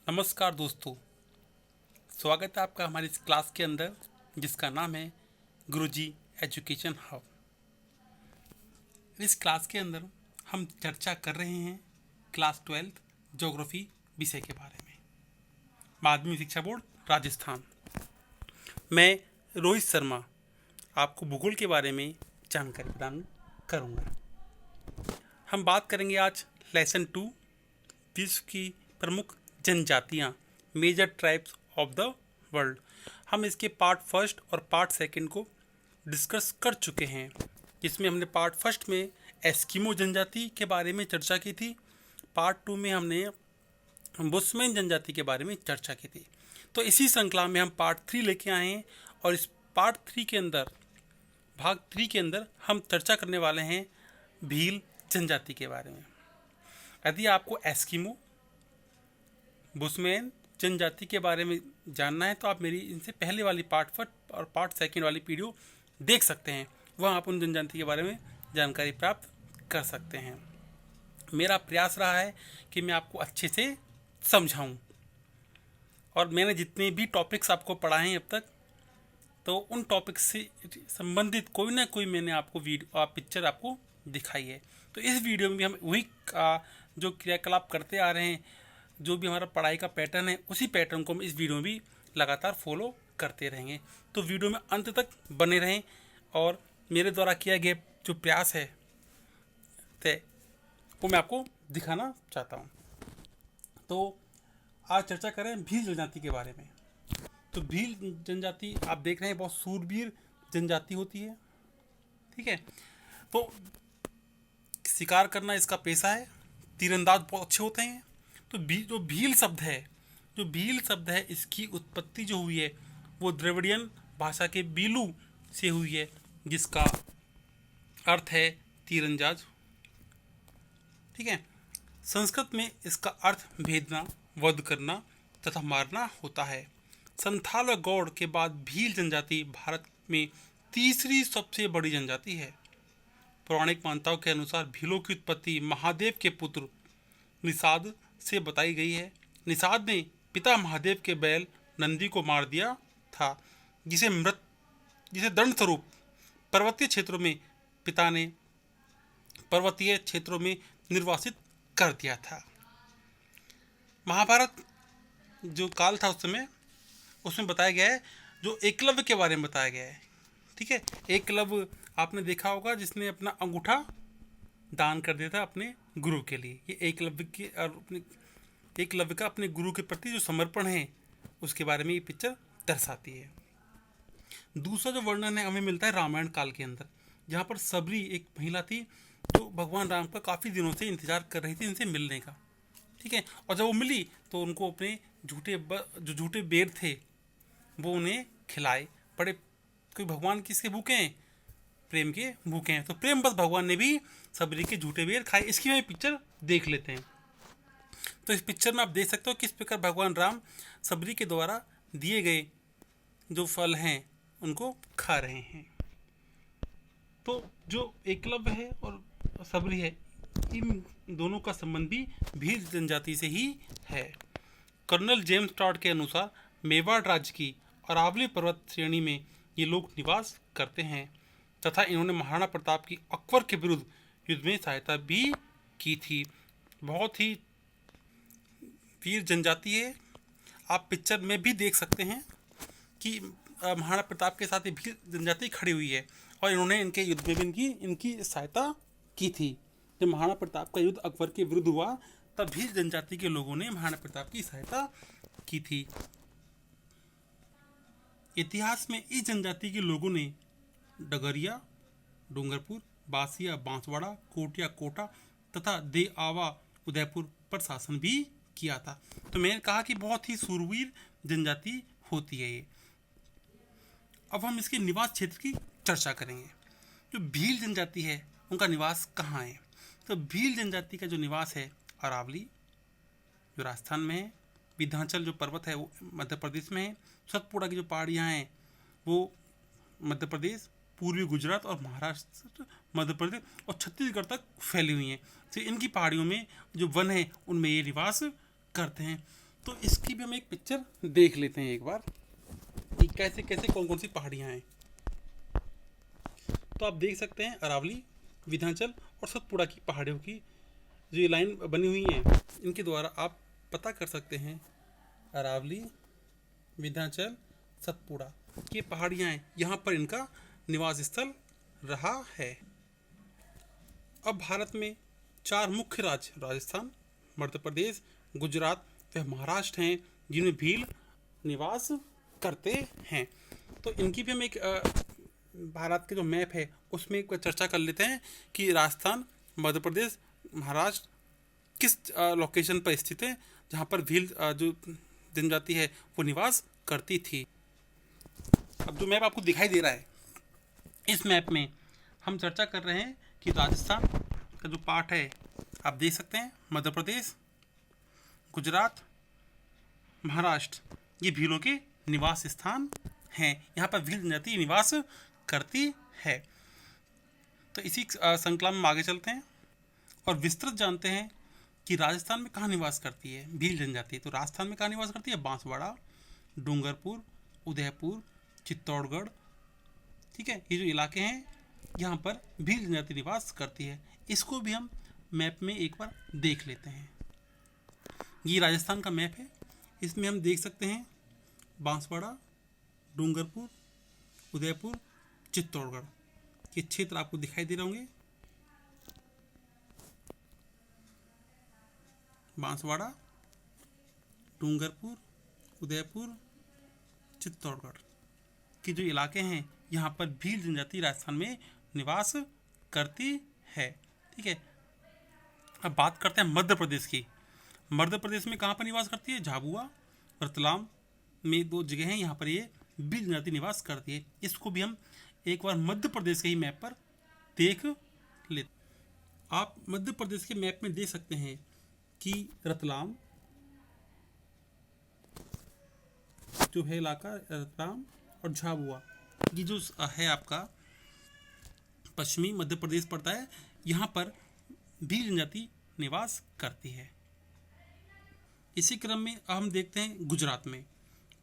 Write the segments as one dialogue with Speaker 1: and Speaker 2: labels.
Speaker 1: नमस्कार दोस्तों, स्वागत है आपका हमारी इस क्लास के अंदर जिसका नाम है गुरुजी एजुकेशन हब। इस क्लास के अंदर हम चर्चा कर रहे हैं क्लास 12 ज्योग्राफी विषय के बारे में। माध्यमिक शिक्षा बोर्ड राजस्थान। मैं रोहित शर्मा आपको भूगोल के बारे में जानकारी प्रदान करूंगा। हम बात करेंगे आज लेसन 2 विश्व की प्रमुख जनजातियां, major tribes of the world. हम इसके पार्ट फर्स्ट और पार्ट सेकंड को डिस्कस कर चुके हैं, जिसमें हमने पार्ट फर्स्ट में एस्किमो जनजाति के बारे में चर्चा की थी। पार्ट 2 में हमने बुशमैन जनजाति के बारे में चर्चा की थी। तो इसी श्रृंखला में हम पार्ट 3 लेके आए हैं और इस पार्ट 3 के अंदर, भाग 3 के अंदर हम चर्चा करने वाले हैं भील जनजाति के बारे में। यदि आपको एस्किमो, बुशमैन जनजाति के बारे में जानना है तो आप मेरी इनसे पहले वाली पार्ट फर्स्ट और पार्ट सेकंड वाली वीडियो देख सकते हैं। वहाँ आप उन जनजाति के बारे में जानकारी प्राप्त कर सकते हैं। मेरा प्रयास रहा है कि मैं आपको अच्छे से समझाऊं, और मैंने जितने भी टॉपिक्स आपको पढ़ाए हैं अब तक, तो उन टॉपिक्स से संबंधित कोई ना कोई मैंने आपको पिक्चर आपको दिखाई है। तो इस वीडियो में भी हम वही जो क्रियाकलाप करते आ रहे हैं, जो भी हमारा पढ़ाई का पैटर्न है, उसी पैटर्न को हम इस वीडियो में भी लगातार फॉलो करते रहेंगे। तो वीडियो में अंत तक बने रहें और मेरे द्वारा किया गया जो प्रयास है वो मैं आपको दिखाना चाहता हूँ। तो आज चर्चा करें भील जनजाति के बारे में। तो भील जनजाति आप देख रहे हैं बहुत सूरवीर जनजाति होती है, ठीक है। तो शिकार करना इसका पेशा है, तीरंदाज बहुत अच्छे होते हैं। तो जो भील शब्द है इसकी उत्पत्ति जो हुई है वो द्रविडियन भाषा के बीलू से हुई है, जिसका अर्थ है तीरंदाज, ठीक है। संस्कृत में इसका अर्थ भेदना, वध करना तथा मारना होता है। संथाल और गौड़ के बाद भील जनजाति भारत में तीसरी सबसे बड़ी जनजाति है। पौराणिक मान्यताओं के अनुसार भीलों की उत्पत्ति महादेव के पुत्र निषाद से बताई गई है। निषाद ने पिता महादेव के बैल नंदी को मार दिया था, जिसे दंड स्वरूप पर्वतीय क्षेत्रों में निर्वासित कर दिया था। महाभारत जो काल था उस समय, उसमें बताया गया है, जो एकलव्य के बारे में बताया गया है, ठीक है। एकलव्य आपने देखा होगा, जिसने अपना अंगूठा दान कर दिया था अपने गुरु के लिए। ये एकलव्य का अपने गुरु के प्रति जो समर्पण है उसके बारे में ये पिक्चर दर्शाती है। दूसरा जो वर्णन है हमें मिलता है रामायण काल के अंदर, जहाँ पर सबरी एक महिला थी जो भगवान राम का काफ़ी दिनों से इंतजार कर रही थी इनसे मिलने का, ठीक है। और जब वो मिली तो उनको अपने झूठे बेर थे वो उन्हें खिलाए। बड़े कोई भगवान किसके भूखे हैं? प्रेम के भूखे हैं। तो प्रेम बस भगवान ने भी सबरी के झूठे बेर खाए। इसकी हम पिक्चर देख लेते हैं। तो इस पिक्चर में आप देख सकते हो किस प्रकार भगवान राम सबरी के द्वारा दिए गए जो फल हैं उनको खा रहे हैं। तो जो एकलव्य है और सबरी है, इन दोनों का संबंध भी भील जनजाति से ही है। कर्नल जेम्स टॉड के अनुसार मेवाड़ राज्य की अरावली पर्वत श्रेणी में ये लोग निवास करते हैं तथा इन्होंने महाराणा प्रताप की अकबर के विरुद्ध युद्ध में सहायता भी की थी। बहुत ही वीर जनजाति है। आप पिक्चर में भी देख सकते हैं कि महाराणा प्रताप के साथ ये भील जनजाति खड़ी हुई है और इन्होंने इनके युद्ध में भी इनकी सहायता की थी। जब महाराणा प्रताप का युद्ध अकबर के विरुद्ध हुआ तब भील जनजाति के लोगों ने महाराणा प्रताप की सहायता की थी। इतिहास में इस जनजाति के लोगों ने डगरिया, डूंगरपुर, बासिया, बांसवाड़ा, कोटिया, कोटा तथा देआवा, उदयपुर पर शासन भी किया था। तो मैंने कहा कि बहुत ही सूरवीर जनजाति होती है ये। अब हम इसके निवास क्षेत्र की चर्चा करेंगे। जो भील जनजाति है उनका निवास कहाँ है? तो भील जनजाति का जो निवास है अरावली जो राजस्थान में है, विंध्याचल जो पर्वत है वो मध्य प्रदेश में है, सतपुड़ा की जो पहाड़ियाँ हैं वो मध्य प्रदेश, पूर्वी गुजरात और महाराष्ट्र, मध्य प्रदेश और छत्तीसगढ़ तक फैली हुई हैं। तो इनकी पहाड़ियों में जो वन है उनमें ये निवास करते हैं। तो इसकी भी हम एक पिक्चर देख लेते हैं एक बार कि कैसे कैसे कौन कौन सी पहाड़ियाँ हैं। तो आप देख सकते हैं अरावली, विंध्याचल और सतपुड़ा की पहाड़ियों की जो ये लाइन बनी हुई है, इनके द्वारा आप पता कर सकते हैं अरावली, विंध्याचल, सतपुड़ा की पहाड़ियाँ हैं, यहाँ पर इनका निवास स्थल रहा है। अब भारत में 4 मुख्य राज्य राजस्थान, मध्य प्रदेश, गुजरात व महाराष्ट्र हैं जिनमें भील निवास करते हैं। तो इनकी भी हम एक भारत के जो मैप है उसमें एक चर्चा कर लेते हैं कि राजस्थान, मध्य प्रदेश, महाराष्ट्र किस लोकेशन पर स्थित है जहाँ पर भील जो जनजाति है वो निवास करती थी। अब जो मैप आपको दिखाई दे रहा है, इस मैप में हम चर्चा कर रहे हैं कि राजस्थान का जो पार्ट है आप देख सकते हैं, मध्य प्रदेश, गुजरात, महाराष्ट्र ये भीलों के निवास स्थान हैं। यहाँ पर भील जनजाति निवास करती है। तो इसी श्रृंखला में आगे चलते हैं और विस्तृत जानते हैं कि राजस्थान में कहाँ निवास करती है भील जनजाति। तो राजस्थान में कहाँ निवास करती है? बांसवाड़ा, डूंगरपुर, उदयपुर, चित्तौड़गढ़, ठीक है, ये जो इलाके हैं यहाँ पर भील जनजाति निवास करती है। इसको भी हम मैप में एक बार देख लेते हैं। ये राजस्थान का मैप है, इसमें हम देख सकते हैं बांसवाड़ा, डूंगरपुर, उदयपुर, चित्तौड़गढ़ के क्षेत्र आपको दिखाई दे रहे होंगे। बांसवाड़ा, डूंगरपुर, उदयपुर, चित्तौड़गढ़ के जो इलाके हैं यहाँ पर भील जनजाति राजस्थान में निवास करती है। ठीक है, अब बात करते हैं मध्य प्रदेश की। मध्य प्रदेश में कहाँ पर निवास करती है? झाबुआ, रतलाम में 2 जगह हैं यहाँ पर ये भील जनजाति निवास करती है। इसको भी हम एक बार मध्य प्रदेश के ही मैप पर देख लेते। आप मध्य प्रदेश के मैप में देख सकते हैं कि रतलाम जो है इलाका, रतलाम और झाबुआ ये जो है आपका पश्चिमी मध्य प्रदेश पड़ता है, यहाँ पर भील जनजाति निवास करती है। इसी क्रम में हम देखते हैं गुजरात में।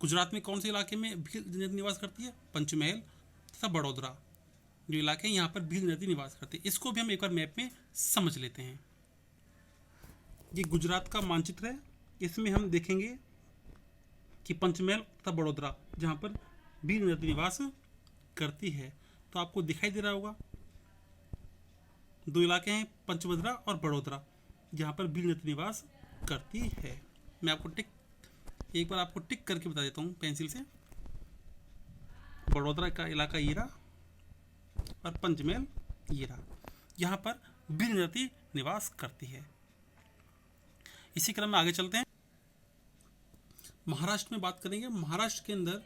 Speaker 1: गुजरात में कौन से इलाके में भील जनजाति निवास करती है? पंचमहल तथा बड़ौदा जो इलाके हैं यहाँ पर भील जनजाति निवास करती है। इसको भी हम एक बार मैप में समझ लेते हैं। ये गुजरात का मानचित्र है, इसमें हम देखेंगे कि पंचमहल तथा बड़ौदा जहाँ पर भील जनजाति निवास करती है। तो आपको दिखाई दे रहा होगा 2 इलाके हैं, पंचभद्रा और बड़ौदा, जहाँ पर भील जनजाति निवास करती है। मैं आपको एक बार आपको टिक करके बता देता हूँ पेंसिल से। बड़ौदा का इलाका ये रहा और पंचमहल ये रहा, यहाँ पर भील जनजाति निवास करती है। इसी क्रम में आगे चलते हैं। महाराष्ट्र में बात करेंगे। महाराष्ट्र के अंदर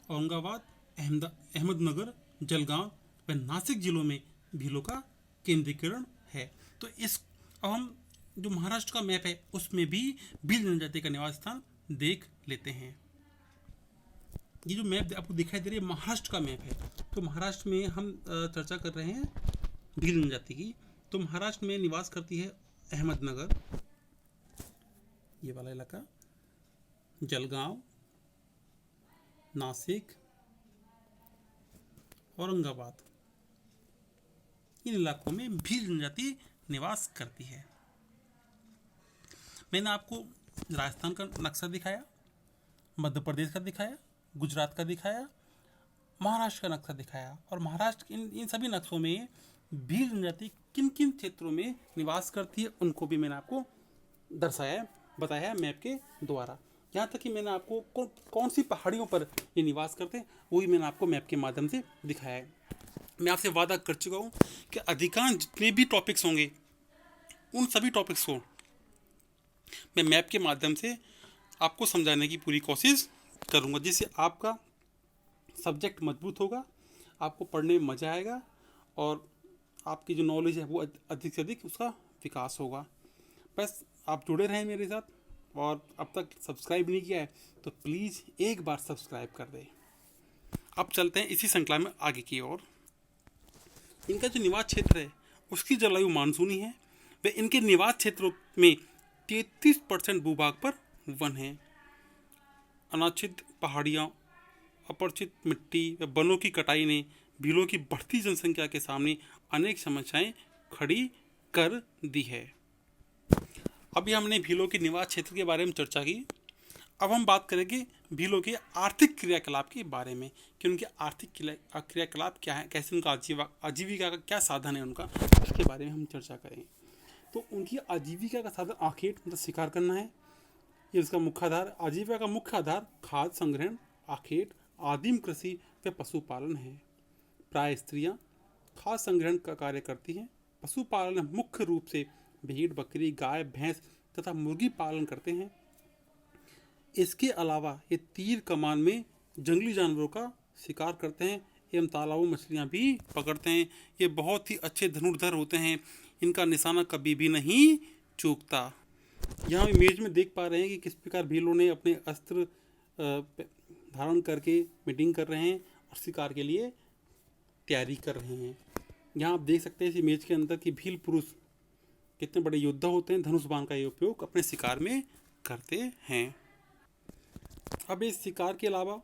Speaker 1: औरंगाबाद, अहमदनगर, जलगांव व नासिक जिलों में भीलों का केंद्रीकरण है। तो अब हम जो महाराष्ट्र का मैप है उसमें भी भील जनजाति का निवास स्थान देख लेते हैं। ये जो मैप आपको दिखाई दे रही है महाराष्ट्र का मैप है। तो महाराष्ट्र में हम चर्चा कर रहे हैं भील जनजाति की। तो महाराष्ट्र में निवास करती है अहमदनगर, ये वाला इलाका, जलगांव, नासिक, औरंगाबाद, इन इलाकों में भील जनजाति निवास करती है। मैंने आपको राजस्थान का नक्शा दिखाया, मध्य प्रदेश का दिखाया, गुजरात का दिखाया, महाराष्ट्र का नक्शा दिखाया और महाराष्ट्र इन सभी नक्शों में भील जनजाति किन किन क्षेत्रों में निवास करती है उनको भी मैंने आपको दर्शाया, बताया मैप के द्वारा। यहाँ तक कि मैंने आपको कौन सी पहाड़ियों पर ये निवास करते हैं वो भी मैंने आपको मैप के माध्यम से दिखाया है। मैं आपसे वादा कर चुका हूँ कि अधिकांश जितने भी टॉपिक्स होंगे उन सभी टॉपिक्स को मैं मैप के माध्यम से आपको समझाने की पूरी कोशिश करूँगा, जिससे आपका सब्जेक्ट मजबूत होगा, आपको पढ़ने में मज़ा आएगा और आपकी जो नॉलेज है वो अधिक से अधिक उसका विकास होगा। बस आप जुड़े रहें मेरे साथ, और अब तक सब्सक्राइब नहीं किया है तो प्लीज़ एक बार सब्सक्राइब कर दें। अब चलते हैं इसी श्रृंखला में आगे की ओर। इनका जो निवास क्षेत्र है उसकी जलवायु मानसूनी है। वे इनके निवास क्षेत्रों में 33% भूभाग पर वन हैं। अनाच्छित पहाड़ियाँ, अपरिचित मिट्टी व वनों की कटाई ने भीलों की बढ़ती जनसंख्या के सामने अनेक समस्याएं खड़ी कर दी है। अभी हमने भीलों के निवास क्षेत्र के बारे में चर्चा की। अब हम बात करेंगे भीलों के आर्थिक क्रियाकलाप के बारे में कि उनके आर्थिक क्रियाकलाप क्या है, कैसे उनका आजीविका का क्या साधन है उनका, उसके बारे में हम चर्चा करें। तो उनकी आजीविका का साधन आखेट मतलब शिकार करना है, ये उसका मुख्य आधार। आजीविका का मुख्य आधार खाद्य संग्रहण, आखेट, आदिम कृषि व पशुपालन है। प्राय स्त्रियां खाद्य संग्रहण का कार्य करती हैं। पशुपालन में मुख्य रूप से भेड़, बकरी, गाय, भैंस तथा मुर्गी पालन करते हैं। इसके अलावा ये तीर कमान में जंगली जानवरों का शिकार करते हैं एवं तालाबों में मछलियाँ भी पकड़ते हैं। ये बहुत ही अच्छे धनुर्धर होते हैं, इनका निशाना कभी भी नहीं चूकता। यहाँ इमेज में देख पा रहे हैं कि किस प्रकार भीलों ने अपने अस्त्र धारण करके मीटिंग कर रहे हैं और शिकार के लिए तैयारी कर रहे हैं। यहाँ आप देख सकते हैं इस इमेज के अंदर कि भील पुरुष कितने बड़े योद्धा होते हैं, धनुष बाण का ये उपयोग अपने शिकार में करते हैं। अब इस शिकार के अलावा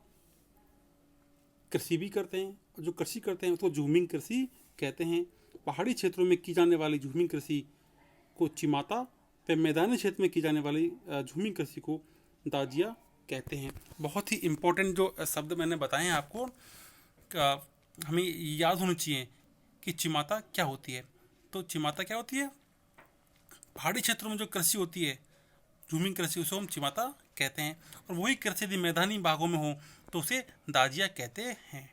Speaker 1: कृषि भी करते हैं, और जो कृषि करते हैं उसको झूमिंग कृषि कहते हैं। पहाड़ी क्षेत्रों में की जाने वाली झूमिंग कृषि को चिमाता, व मैदानी क्षेत्र में की जाने वाली झूमिंग कृषि को दाजिया कहते हैं। बहुत ही इम्पोर्टेंट जो शब्द मैंने बताए हैं आपको, हमें याद होनी चाहिए कि चिमाता क्या होती है। तो चिमाता क्या होती है? पहाड़ी क्षेत्रों में जो कृषि होती है, झूमिंग कृषि, उसे हम चिमाता कहते हैं। और वही कृषि यदि मैदानी भागों में हो तो उसे दाजिया कहते हैं।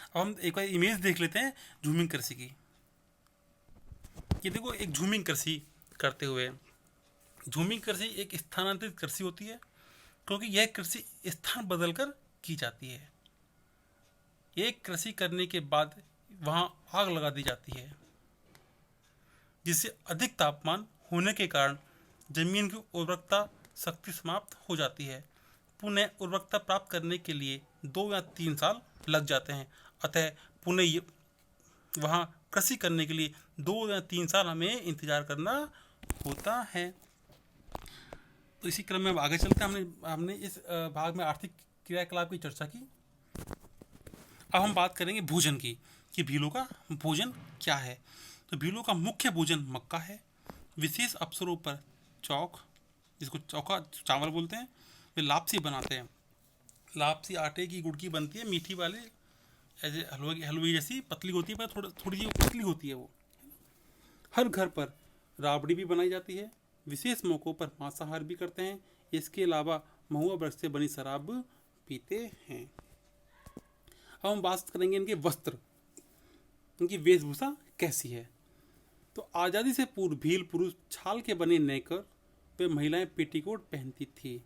Speaker 1: अब हम एक बार इमेज देख लेते हैं झूमिंग कृषि की। ये देखो एक झूमिंग कृषि करते हुए। झूमिंग कृषि एक स्थानांतरित कृषि होती है, क्योंकि यह कृषि स्थान बदलकर की जाती है। एक कृषि करने के बाद वहां आग लगा दी जाती है, जिससे अधिक तापमान होने के कारण जमीन की उर्वरकता शक्ति समाप्त हो जाती है। पुनः उर्वरकता प्राप्त करने के लिए 2 या 3 साल लग जाते हैं। अतः पुनः वहाँ कृषि करने के लिए 2 या 3 साल हमें इंतजार करना होता है। तो इसी क्रम में अब आगे चलते हैं। हमने इस भाग में आर्थिक क्रियाकलाप की चर्चा की। अब हम बात करेंगे भोजन की, कि भीलों का भोजन क्या है। तो भीलों का मुख्य भोजन मक्का है। विशेष अवसरों पर चौक, जिसको चौका चावल बोलते हैं, वे लापसी बनाते हैं। लापसी आटे की गुड़ की बनती है, मीठी वाली, ऐसे हलवे जैसी पतली होती है, पर थोड़ी सी पतली होती है वो। हर घर पर राबड़ी भी बनाई जाती है। विशेष मौक़ों पर मांसाहार भी करते हैं। इसके अलावा महुआ वृक्ष से बनी शराब पीते हैं। अब हम बात करेंगे इनके वस्त्र, इनकी वेशभूषा कैसी है। तो आज़ादी से पूर्व भील पुरुष छाल के बने नेकर व महिलाएं पेटीकोट पहनती थी।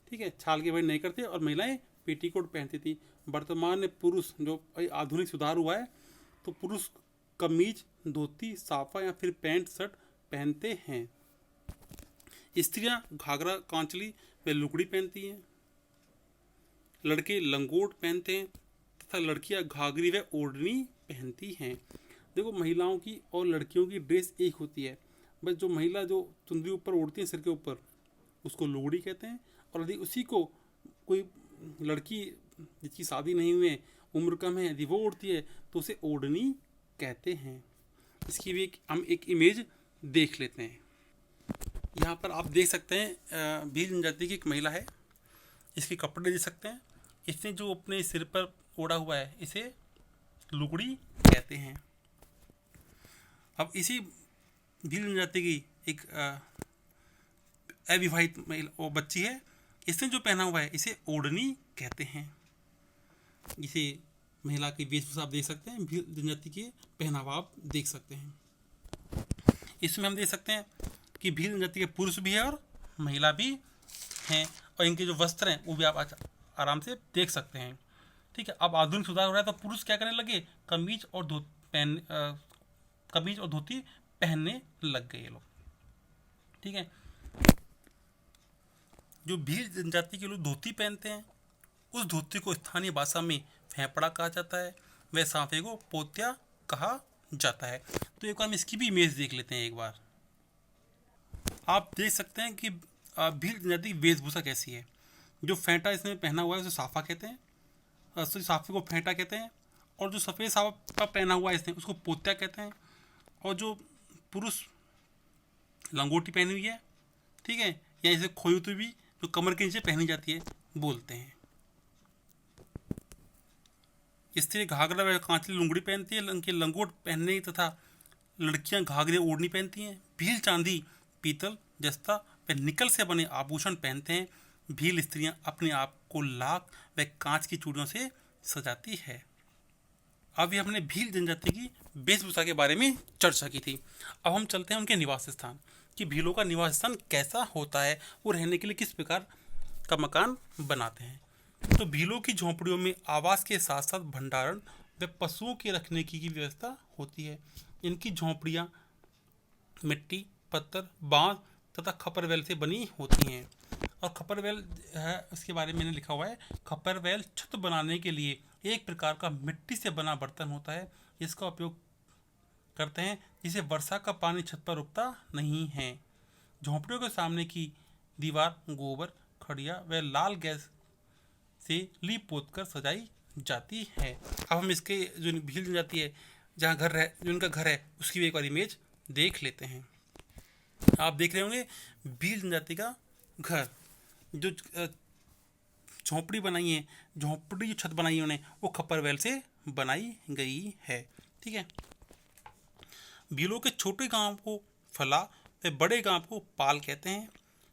Speaker 1: ठीक है, छाल के बने नेकर थे और महिलाएं पेटीकोट पहनती थी। वर्तमान में पुरुष, जो आधुनिक सुधार हुआ है, तो पुरुष कमीज, धोती, साफा या फिर पैंट शर्ट पहनते हैं। स्त्रियां घाघरा, कांचली व लुगड़ी पहनती हैं। लड़के लंगोट पहनते हैं तथा लड़कियां घाघरी व ओढ़नी पहनती हैं। देखो, महिलाओं की और लड़कियों की ड्रेस एक होती है, बस जो महिला जो चुंदरी ऊपर ओढ़ती है सिर के ऊपर, उसको लुगड़ी कहते हैं। और यदि उसी को कोई लड़की जिसकी शादी नहीं हुई है, उम्र कम है, यदि वो ओढ़ती है तो उसे ओढ़नी कहते हैं। इसकी भी हम एक इमेज देख लेते हैं। यहाँ पर आप देख सकते हैं भील जनजाति की एक महिला है, इसके कपड़े देख सकते हैं। इसने जो अपने सिर पर ओढ़ा हुआ है इसे लुगड़ी कहते हैं। अब इसी भील जनजाति की एक अविवाहित महिला वो बच्ची है, इसने जो पहना हुआ है इसे ओढ़नी कहते हैं। इसे महिला की वेशभूषा आप देख सकते हैं, भील जनजाति के पहनावा आप देख सकते हैं। इसमें हम देख सकते हैं कि भील जनजाति के पुरुष भी है और महिला भी हैं, और इनके जो वस्त्र हैं वो भी आप आराम से देख सकते हैं। ठीक है, अब आधुनिक सुधार हो रहा है तो पुरुष क्या करने लगे, कमीज और धोती पहनने लग गए ये लोग। ठीक है, जो भील जनजाति के लोग धोती पहनते हैं, उस धोती को स्थानीय भाषा में फेंपड़ा कहा जाता है, वह सांफे को पोत्या कहा जाता है। तो एक बार हम इसकी भी इमेज देख लेते हैं। एक बार आप देख सकते हैं कि भील जनजाति की वेशभूषा कैसी है। जो फेंटा इसने पहना हुआ है उसे साफा कहते हैं, सॉरी साफे को फेंटा कहते हैं। और जो सफ़ेद साफा पहना हुआ है इसने उसको पोत्या कहते हैं। और जो पुरुष लंगोटी पहनी हुई है, ठीक है, या इसे खोयुती भी जो कमर के नीचे पहनी जाती है बोलते हैं। स्त्री घाघरा व कांचली लुंगड़ी पहनती है, उनके लंगोट पहनने तथा लड़कियां घाघरे ओढ़नी पहनती हैं। भील चांदी, पीतल, जस्ता व निकल से बने आभूषण पहनते हैं। भील स्त्रियां अपने आप को लाख व कांच की चूड़ियों से सजाती है। अभी हमने भील जनजाति की वेशभूषा के बारे में चर्चा की थी। अब हम चलते हैं उनके निवास स्थान, कि भीलों का निवास स्थान कैसा होता है, वो रहने के लिए किस प्रकार का मकान बनाते हैं। तो भीलों की झोंपड़ियों में आवास के साथ साथ भंडारण व पशुओं के रखने की व्यवस्था होती है। इनकी झोंपड़ियाँ मिट्टी, पत्थर, बांस तथा खपरवेल से बनी होती हैं। और खपरवेल है, उसके बारे में मैंने लिखा हुआ है, खपरवेल छत बनाने के लिए एक प्रकार का मिट्टी से बना बर्तन होता है। इसका उपयोग करते हैं जिसे वर्षा का पानी छत पर रुकता नहीं है। झोंपड़ियों के सामने की दीवार गोबर, खड़िया व लाल गैस से लीप पोत कर सजाई जाती है। अब हम इसके जो भील जनजाति है जहाँ घर है, जो उनका घर है, उसकी भी एक बार इमेज देख लेते हैं। आप देख रहे होंगे भील जनजाति का घर, जो झोंपड़ी बनाई है, झोंपड़ी जो छत बनाई है उन्हें, वो खपरवेल से बनाई गई है। ठीक है। भीलों के छोटे गांव को फला व बड़े गांव को पाल कहते हैं।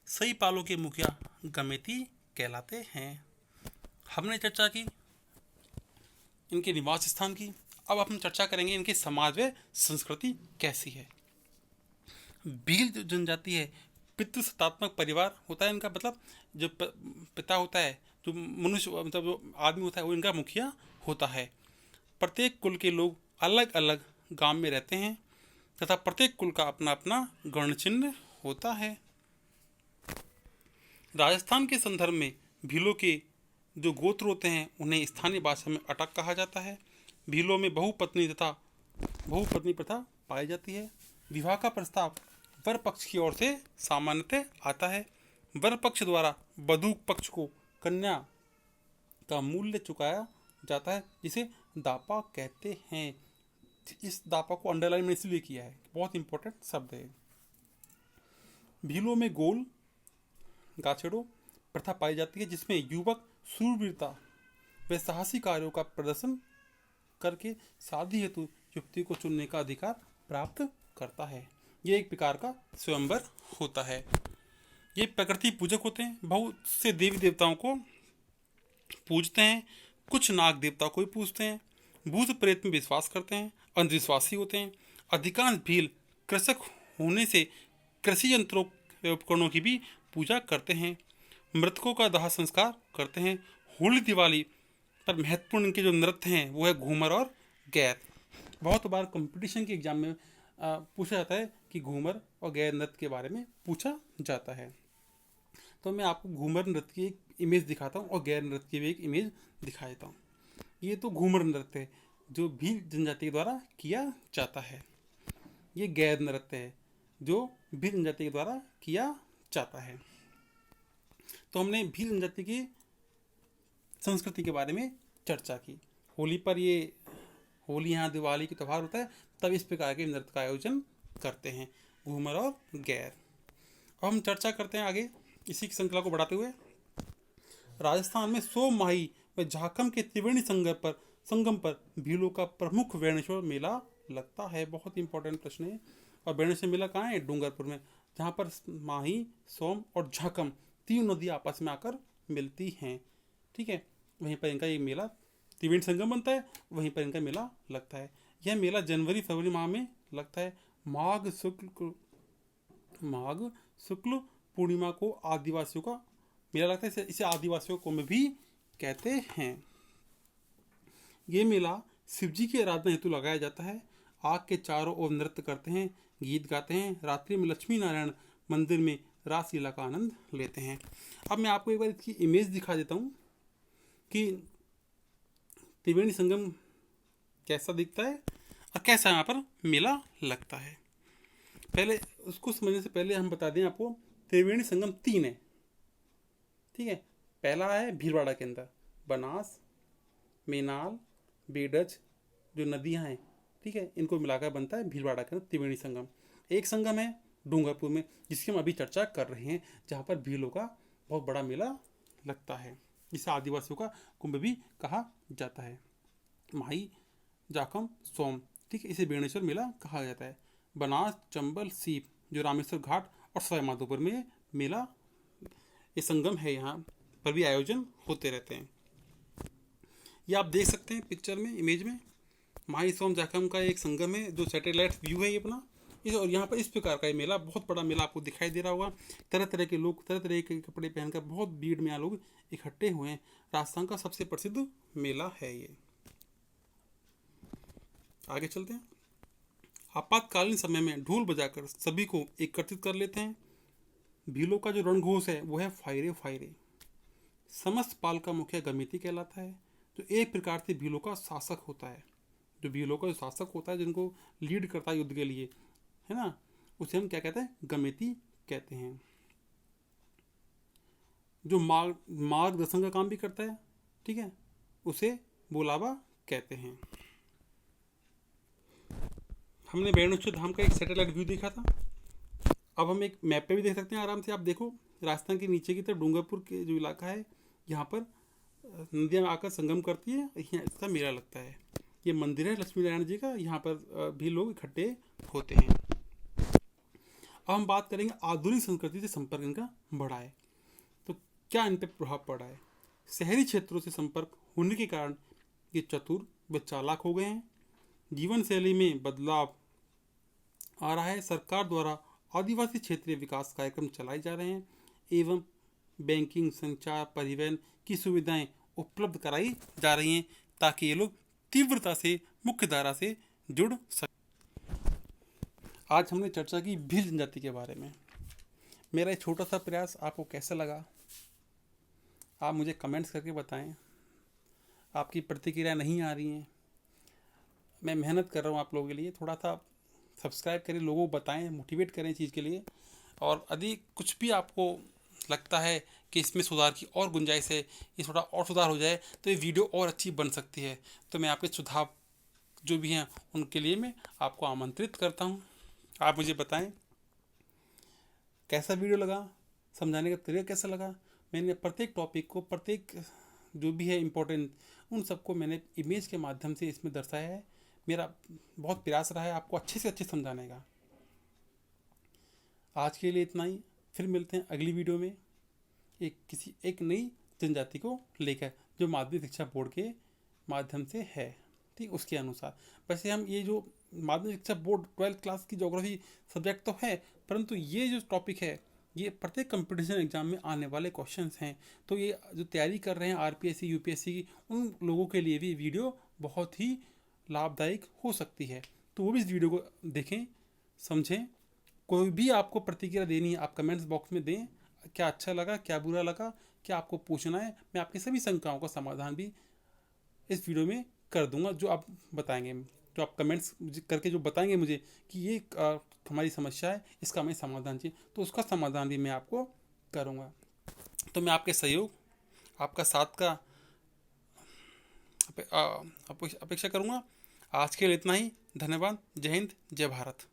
Speaker 1: सही पालों के मुखिया गमेती कहलाते हैं। हमने चर्चा की इनके निवास स्थान की। अब हम चर्चा करेंगे इनके समाज व संस्कृति कैसी है। भील जो जनजाति है, पितृसत्तात्मक परिवार होता है इनका, मतलब जो पिता होता है, जो मनुष्य मतलब जो आदमी होता है वो इनका मुखिया होता है। प्रत्येक कुल के लोग अलग अलग गांव में रहते हैं तथा प्रत्येक कुल का अपना अपना गण चिन्ह होता है। राजस्थान के संदर्भ में भीलों के जो गोत्र होते हैं उन्हें स्थानीय भाषा में अटक कहा जाता है। भीलों में बहुपत्नी प्रथा पाई जाती है। विवाह का प्रस्ताव वर पक्ष की ओर से सामान्यतः आता है। वर पक्ष द्वारा वधू पक्ष को कन्या का मूल्य चुकाया जाता है, जिसे दापा कहते हैं। इस दापा को अंडरलाइन में इसलिए किया है, बहुत इंपॉर्टेंट शब्द है। भीलों में गोल गाछेड़ो प्रथा पाई जाती है, जिसमें युवक शूरवीरता व साहसी कार्यों का प्रदर्शन करके शादी हेतु युवती को चुनने का अधिकार प्राप्त करता है। ये एक प्रकार का स्वयंवर होता है। ये प्रकृति पूजक होते हैं, बहुत से देवी देवताओं को पूजते हैं। कुछ नाग देवता को भी पूजते हैं। भूत प्रेत में विश्वास करते हैं, अंधविश्वासी होते हैं। अधिकांश भील कृषक होने से कृषि यंत्रों व उपकरणों की भी पूजा करते हैं। मृतकों का दाह संस्कार करते हैं। होली दिवाली पर महत्वपूर्ण इनके जो नृत्य हैं वो है घूमर और गैर। बहुत बार कंपटीशन के एग्जाम में पूछा जाता है कि घूमर और गैर नृत्य के बारे में पूछा जाता है। तो मैं आपको घूमर नृत्य की एक इमेज दिखाता हूँ और गैर नृत्य की भी एक इमेज दिखा देता हूँ। ये तो घूमर नृत्य है जो भील जनजाति के द्वारा किया जाता है। ये गैर नृत्य है जो भील जनजाति के द्वारा किया जाता है। तो हमने भील जनजाति की संस्कृति के बारे में चर्चा की। होली पर ये होली यहाँ दिवाली की त्यौहार होता है, तब इस प्रकार के नृत्य का आयोजन करते हैं, घूमर और गैर। अब हम चर्चा करते हैं आगे इसी की श्रृंखला को बढ़ाते हुए। राजस्थान में सोममाही व झाकम के त्रिवेणी संगम पर भीलों का प्रमुख वेणेश्वर मेला लगता है। बहुत इंपॉर्टेंट प्रश्न है। और वेणेश्वर मेला कहाँ है? डूंगरपुर में, जहाँ पर माही, सोम और झाकम तीन नदियाँ आपस में आकर मिलती हैं। ठीक है, वहीं पर इनका ये मेला त्रिवेणी संगम बनता है, वहीं पर इनका मेला लगता है। यह मेला जनवरी फरवरी माह में लगता है। माघ शुक्ल पूर्णिमा को आदिवासियों का मेला लगता है। इसे आदिवासियों को में भी कहते हैं। ये मेला शिवजी की आराधना हेतु लगाया जाता है। आग के चारों ओर नृत्य करते हैं, गीत गाते हैं। रात्रि में लक्ष्मी नारायण मंदिर में रासलीला का आनंद लेते हैं। अब मैं आपको एक बार इसकी इमेज दिखा देता हूँ कि त्रिवेणी संगम कैसा दिखता है और कैसा यहाँ पर मेला लगता है। पहले उसको समझने से पहले हम बता दें आपको त्रिवेणी संगम 3 है, ठीक है। पहला है भीलवाड़ा के अंदर, बनास, मेनाल, बेडज जो नदियां हैं, ठीक है, इनको मिलाकर बनता है भीलवाड़ा के अंदर त्रिवेणी संगम। एक संगम है डूंगरपुर में, जिसकी हम अभी चर्चा कर रहे हैं, जहाँ पर भीलों का बहुत बड़ा मेला लगता है, जिसे आदिवासियों का कुंभ भी कहा जाता है। माही, जाखम, सोम, ठीक है, इसे बेणेश्वर मेला कहा जाता है। बनास, चंबल, सीप जो रामेश्वर घाट और सवाई माधोपुर में मेला, ये संगम है, यहाँ पर भी आयोजन होते रहते हैं। ये आप देख सकते हैं पिक्चर में, इमेज में, माही सोम जाखम का एक संगम है जो सैटेलाइट व्यू है ये अपना। और यहाँ पर इस प्रकार का ये मेला, बहुत बड़ा मेला आपको दिखाई दे रहा होगा। तरह तरह के लोग तरह तरह के कपड़े पहनकर बहुत भीड़ में यहाँ लोग इकट्ठे हुए हैं। राजस्थान का सबसे प्रसिद्ध मेला है ये। आगे चलते हैं। आपातकालीन समय में ढोल बजाकर सभी को एकत्रित कर लेते हैं। भीलों का जो रणघोष है वो है फायरे फायरे। समस्त पाल का मुखिया गमिती कहलाता है, जो एक प्रकार से भीलों का शासक होता है। जो भीलों का जो शासक होता है, जिनको लीड करता है युद्ध के लिए, है ना, उसे हम क्या कहते हैं, गमिती कहते हैं। जो मार्गदर्शन का काम भी करता है, ठीक है, उसे बुलावा कहते हैं। हमने बेणेश्वर धाम का एक सैटेलाइट व्यू देखा था, अब हम एक मैप पे भी देख सकते हैं आराम से। आप देखो, राजस्थान के नीचे की तरफ डूंगरपुर के जो इलाका है, यहाँ पर नदियाँ आकर संगम करती है, यहाँ इसका मेला लगता है। ये मंदिर है लक्ष्मी नारायण जी का, यहाँ पर भी लोग इकट्ठे होते हैं। अब हम बात करेंगे आधुनिक संस्कृति से संपर्क इनका बढ़ा है, तो क्या इन पर प्रभाव पड़ा है। शहरी क्षेत्रों से संपर्क होने के कारण ये चतुर व चालाक हो गए हैं। जीवन शैली में बदलाव आ रहा है। सरकार द्वारा आदिवासी क्षेत्रीय विकास कार्यक्रम चलाए जा रहे हैं एवं बैंकिंग, संचार, परिवहन की सुविधाएं उपलब्ध कराई जा रही हैं, ताकि ये लोग तीव्रता से मुख्य धारा से जुड़ सकें। आज हमने चर्चा की भील जनजाति के बारे में। मेरा ये छोटा सा प्रयास आपको कैसा लगा, आप मुझे कमेंट्स करके बताएं। आपकी प्रतिक्रिया नहीं आ रही हैं, मैं मेहनत कर रहा हूँ आप लोगों के लिए। थोड़ा सा सब्सक्राइब करें, लोगों को बताएं, मोटिवेट करें चीज़ के लिए। और यदि कुछ भी आपको लगता है कि इसमें सुधार की और गुंजाइश है, ये थोड़ा और सुधार हो जाए, तो ये वीडियो और अच्छी बन सकती है। तो मैं आपके सुझाव जो भी हैं उनके लिए मैं आपको आमंत्रित करता हूँ। आप मुझे बताएं कैसा वीडियो लगा, समझाने का तरीका कैसा लगा। मैंने प्रत्येक टॉपिक को, प्रत्येक जो भी है इम्पोर्टेंट, उन सबको मैंने इमेज के माध्यम से इसमें दर्शाया है। मेरा बहुत प्रयास रहा है आपको अच्छे से अच्छे समझाने का। आज के लिए इतना ही, फिर मिलते हैं अगली वीडियो में एक नई जनजाति को लेकर, जो माध्यमिक शिक्षा बोर्ड के माध्यम से है, ठीक, उसके अनुसार। वैसे हम ये जो माध्यमिक शिक्षा बोर्ड 12th क्लास की ज्योग्राफी सब्जेक्ट तो है, परंतु ये जो टॉपिक है ये प्रत्येक कंपटीशन एग्जाम में आने वाले क्वेश्चंस हैं। तो ये जो तैयारी कर रहे हैं आरपीएससी, यूपीएससी की, उन लोगों के लिए भी वीडियो बहुत ही लाभदायक हो सकती है। तो वो भी इस वीडियो को देखें, समझें। कोई भी आपको प्रतिक्रिया देनी है, आप कमेंट्स बॉक्स में दें। क्या अच्छा लगा, क्या बुरा लगा, क्या आपको पूछना है, मैं आपकी सभी शंकाओं का समाधान भी इस वीडियो में कर दूंगा, जो आप बताएंगे, जो आप कमेंट्स करके जो बताएंगे मुझे कि ये हमारी समस्या है, इसका हमें समाधान चाहिए, तो उसका समाधान भी मैं आपको करूंगा। तो मैं आपके सहयोग, आपका साथ का अपेक्षा करूंगा। आज के लिए इतना ही। धन्यवाद। जय हिंद, जय भारत।